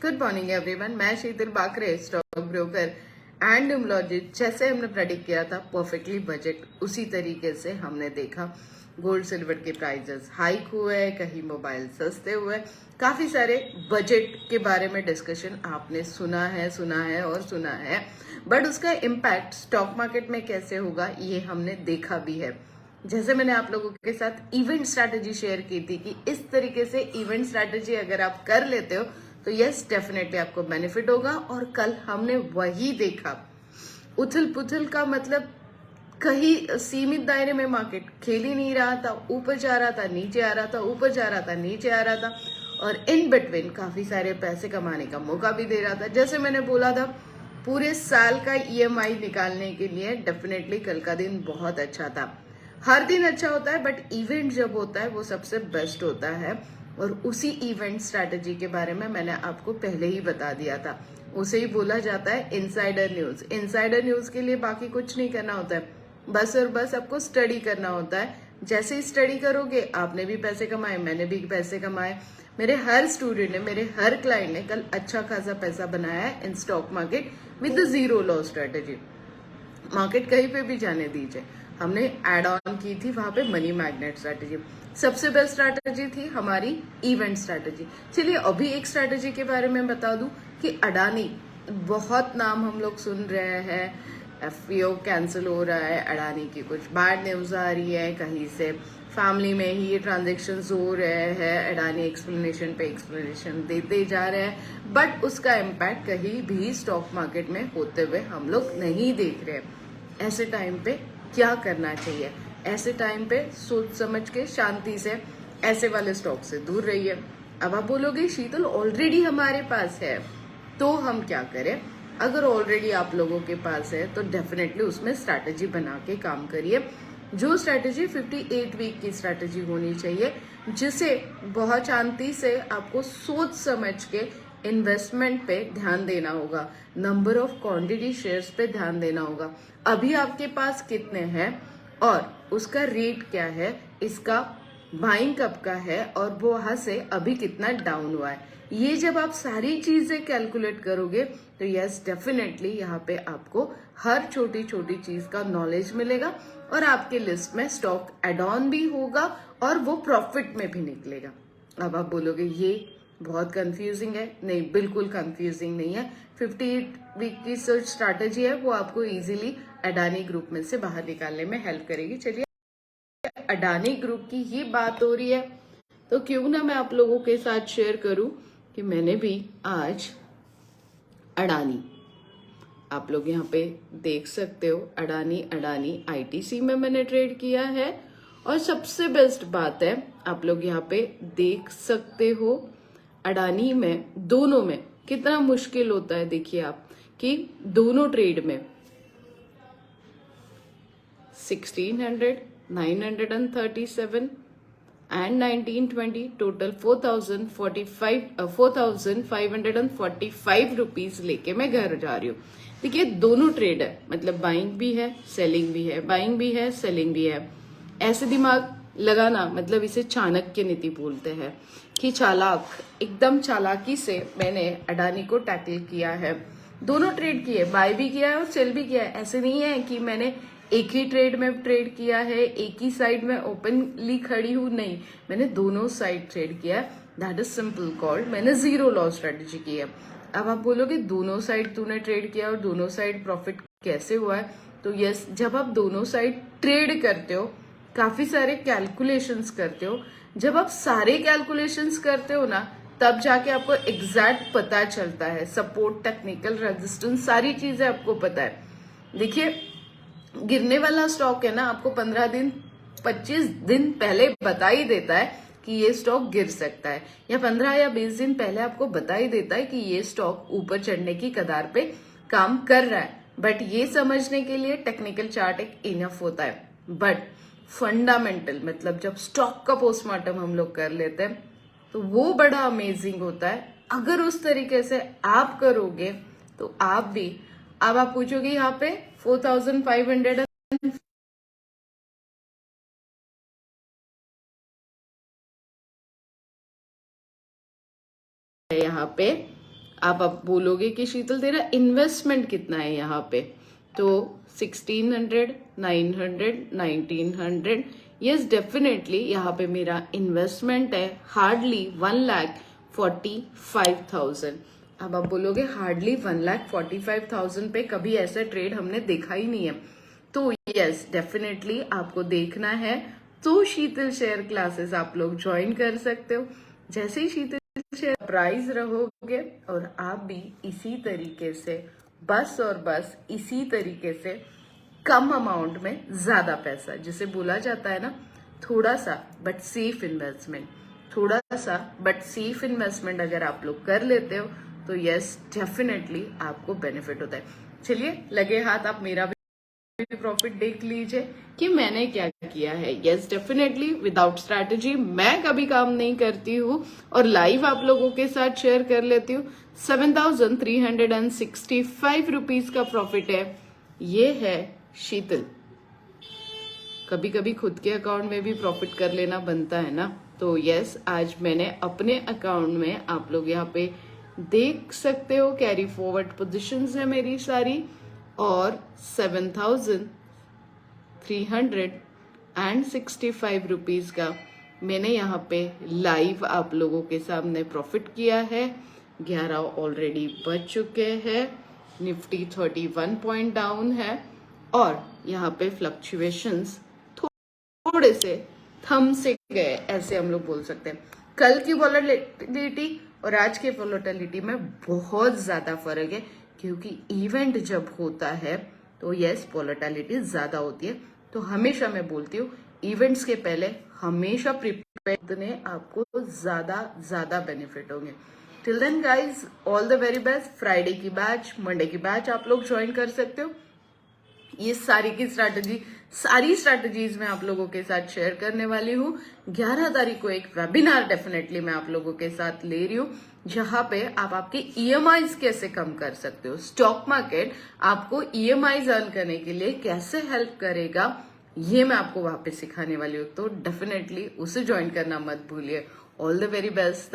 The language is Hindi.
Good morning everyone. मैं शीतल बाकरे, स्टॉक ब्रोकर एंड न्यूमलॉजिस्ट। जैसे हमने प्रेडिक्ट किया था परफेक्टली बजट, उसी तरीके से हमने देखा गोल्ड सिल्वर के प्राइसेस हाइक हुए, कहीं मोबाइल सस्ते हुए, काफी सारे बजट के बारे में डिस्कशन आपने सुना है। बट उसका इम्पैक्ट स्टॉक मार्केट में कैसे होगा ये हमने देखा भी है। जैसे मैंने आप लोगों के साथ इवेंट स्ट्रैटेजी शेयर की थी कि इस तरीके से इवेंट स्ट्रैटेजी अगर आप कर लेते हो तो यस डेफिनेटली आपको बेनिफिट होगा। और कल हमने वही देखा, उथल पुथल का मतलब कहीं सीमित दायरे में मार्केट खेल ही नहीं रहा था। ऊपर जा रहा था, नीचे आ रहा था, ऊपर जा रहा था, नीचे आ रहा था, और इन बिटवीन काफी सारे पैसे कमाने का मौका भी दे रहा था। जैसे मैंने बोला था, पूरे साल का ईएमआई निकालने के लिए डेफिनेटली कल का दिन बहुत अच्छा था। हर दिन अच्छा होता है बट इवेंट जब होता है वो सबसे बेस्ट होता है। और उसी इवेंट स्ट्रैटेजी के बारे में मैंने आपको पहले ही बता दिया था। उसे ही बोला जाता है इनसाइडर न्यूज। इनसाइडर न्यूज के लिए बाकी कुछ नहीं करना होता है, बस और बस आपको स्टडी करना होता है। जैसे ही स्टडी करोगे, आपने भी पैसे कमाए, मैंने भी पैसे कमाए, मेरे हर स्टूडेंट ने, मेरे हर क्लाइंट ने कल अच्छा खासा पैसा बनाया है in stock market with the zero loss strategy. Market कहीं पे भी जाने दीजिए, हमने एड ऑन की थी वहां पे मनी मैग्नेट स्ट्रैटेजी। सबसे बेस्ट स्ट्रैटेजी थी हमारी इवेंट स्ट्रैटेजी। चलिए अभी एक स्ट्रैटेजी के बारे में बता दूं कि अडानी, बहुत नाम हम लोग सुन रहे हैं, एफपीओ कैंसिल हो रहा है, अडानी की कुछ बैड न्यूज आ रही है, कहीं से फैमिली में ही ये ट्रांजेक्शन हो रहे हैं, अडानी एक्सप्लेनेशन पे एक्सप्लेनेशन देते जा रहे हैं, बट उसका इम्पैक्ट कहीं भी स्टॉक मार्केट में होते हुए हम लोग नहीं देख रहे हैं। ऐसे टाइम पे क्या करना चाहिए? ऐसे टाइम पे सोच समझ के शांति से ऐसे वाले स्टॉक से दूर रहिए। अब आप बोलोगे शीतल ऑलरेडी हमारे पास है तो हम क्या करें? अगर ऑलरेडी आप लोगों के पास है तो डेफिनेटली उसमें स्ट्रैटेजी बना के काम करिए। जो स्ट्रैटेजी 58 वीक की स्ट्रैटेजी होनी चाहिए, जिसे बहुत शांति से आपको सोच समझ के इन्वेस्टमेंट पे ध्यान देना होगा, नंबर ऑफ क्वांटिटी शेयर्स पे ध्यान देना होगा। अभी आपके पास कितने हैं और उसका रेट क्या है, इसका बाइंग कब का है, और वो वहां से अभी कितना डाउन हुआ है, ये जब आप सारी चीजें कैलकुलेट करोगे तो यस डेफिनेटली यहाँ पे आपको हर छोटी छोटी चीज का नॉलेज मिलेगा और आपके लिस्ट में स्टॉक एड ऑन भी होगा और वो प्रॉफिट में भी निकलेगा। अब आप बोलोगे ये बहुत कंफ्यूजिंग है। नहीं, बिल्कुल कंफ्यूजिंग नहीं है। 58 वीक की सर्च स्ट्रैटेजी है, वो आपको इजीली अडानी ग्रुप में से बाहर निकालने में हेल्प करेगी। चलिए अडानी ग्रुप की ही बात हो रही है तो क्यों ना मैं आप लोगों के साथ शेयर करूं कि मैंने भी आज अडानी, आप लोग यहाँ पे देख सकते हो, अडानी आईटीसी में मैंने ट्रेड किया है। और सबसे बेस्ट बात है, आप लोग यहाँ पे देख सकते हो अडानी में दोनों में कितना मुश्किल होता है। देखिए आप कि दोनों ट्रेड में 1600, 937 and 1920 total 4,545 रुपीज लेके मैं घर जा रही हूँ। देखिए दोनों ट्रेड है, मतलब बाइंग भी है, सेलिंग भी है, बाइंग भी है, सेलिंग भी है। ऐसे दिमाग लगाना, मतलब इसे चाणक्य नीति बोलते हैं कि चालाक, एकदम चालाकी से मैंने अडानी को टैकल किया है। दोनों ट्रेड किए, बाय भी किया है और सेल भी किया है। ऐसे नहीं है कि मैंने एक ही ट्रेड में ट्रेड किया है, एक ही साइड में ओपनली खड़ी हूं, नहीं, मैंने दोनों साइड ट्रेड किया है। दैट इज सिंपल कॉल्ड, मैंने जीरो लॉस स्ट्रेटेजी की है। अब आप बोलोगे दोनों साइड तूने ट्रेड किया और दोनों साइड प्रॉफिट कैसे हुआ है? तो यस, जब आप दोनों साइड ट्रेड करते हो, काफी सारे कैलकुलेशंस करते हो, जब आप सारे कैलकुलेशंस करते हो ना, तब जाके आपको एग्जैक्ट पता चलता है, सपोर्ट, टेक्निकल रेजिस्टेंस, सारी चीजें आपको पता है। देखिए गिरने वाला स्टॉक है ना, आपको 15 दिन 25 दिन पहले बता ही देता है कि ये स्टॉक गिर सकता है, या 15 या 20 दिन पहले आपको बता ही देता है कि ये स्टॉक ऊपर चढ़ने की कगार पे काम कर रहा है। बट ये समझने के लिए टेक्निकल चार्ट एक इनफ होता है। बट फंडामेंटल, मतलब जब स्टॉक का पोस्टमार्टम हम लोग कर लेते हैं तो वो बड़ा अमेजिंग होता है। अगर उस तरीके से आप करोगे तो आप भी, अब आप पूछोगे यहाँ पे 4,500 यहाँ पे आप अब बोलोगे कि शीतल तेरा इन्वेस्टमेंट कितना है यहाँ पे, तो 1600, 900, 1900, यस डेफिनेटली यहाँ पे मेरा इन्वेस्टमेंट है हार्डली 1,45,000। अब आप बोलोगे हार्डली 1,45,000 पे कभी ऐसा ट्रेड हमने देखा ही नहीं है, तो यस डेफिनेटली आपको देखना है तो शीतल शेयर क्लासेस आप लोग ज्वाइन कर सकते हो। जैसे ही शीतल शेयर प्राइज रहोगे और आप भी इसी तरीके से बस और बस इसी तरीके से कम अमाउंट में ज्यादा पैसा, जिसे बोला जाता है ना थोड़ा सा बट सेफ इन्वेस्टमेंट, थोड़ा सा बट सेफ इन्वेस्टमेंट अगर आप लोग कर लेते हो तो यस डेफिनेटली आपको बेनिफिट होता है। चलिए लगे हाथ आप मेरा भी प्रॉफिट देख लीजिए कि मैंने क्या किया है। यस डेफिनेटली विदाउट स्ट्रैटेजी मैं कभी काम नहीं करती हूँ और लाइव आप लोगों के साथ शेयर कर लेती हूँ। 7,365 रुपीज का प्रॉफिट है। ये है शीतल। कभी कभी खुद के अकाउंट में भी प्रॉफिट कर लेना बनता है ना, तो यस आज मैंने अपने अकाउंट में, आप लोग यहाँ पे देख सकते हो कैरी फॉरवर्ड पोजीशंस है मेरी सारी, और 7,365 रुपीज का मैंने यहाँ पे लाइव आप लोगों के सामने प्रॉफिट किया है। 11 ऑलरेडी बज चुके हैं, निफ्टी 31 पॉइंट डाउन है और यहाँ पे फ्लक्चुएशंस थोड़े से थम से गए, ऐसे हम लोग बोल सकते हैं। कल की वॉलेटिलिटी और आज के वॉलेटिलिटी में बहुत ज्यादा फर्क है, क्योंकि इवेंट जब होता है तो यस वॉलेटिलिटी ज्यादा होती है। तो हमेशा मैं बोलती हूँ इवेंट्स के पहले हमेशा प्रिपेयर ने आपको ज्यादा बेनिफिट होंगे। Till then guys all the very best. Friday की बैच, मंडे की बैच आप लोग ज्वाइन कर सकते हो। ये सारी स्ट्रैटेजीज मैं आप लोगों के साथ शेयर करने वाली हूँ। 11 तारीख को एक वेबिनार डेफिनेटली मैं आप लोगों के साथ ले रही हूँ, जहां पे आप आपके ईएमआईज कैसे कम कर सकते हो। स्टॉक मार्केट आपको ईएमआईज अर्न करने के लिए कैसे हेल्प करेगा, ये मैं आपको वहां पे सिखाने वाली हूँ। तो डेफिनेटली उसे ज्वाइन करना मत भूलिए। All the very best.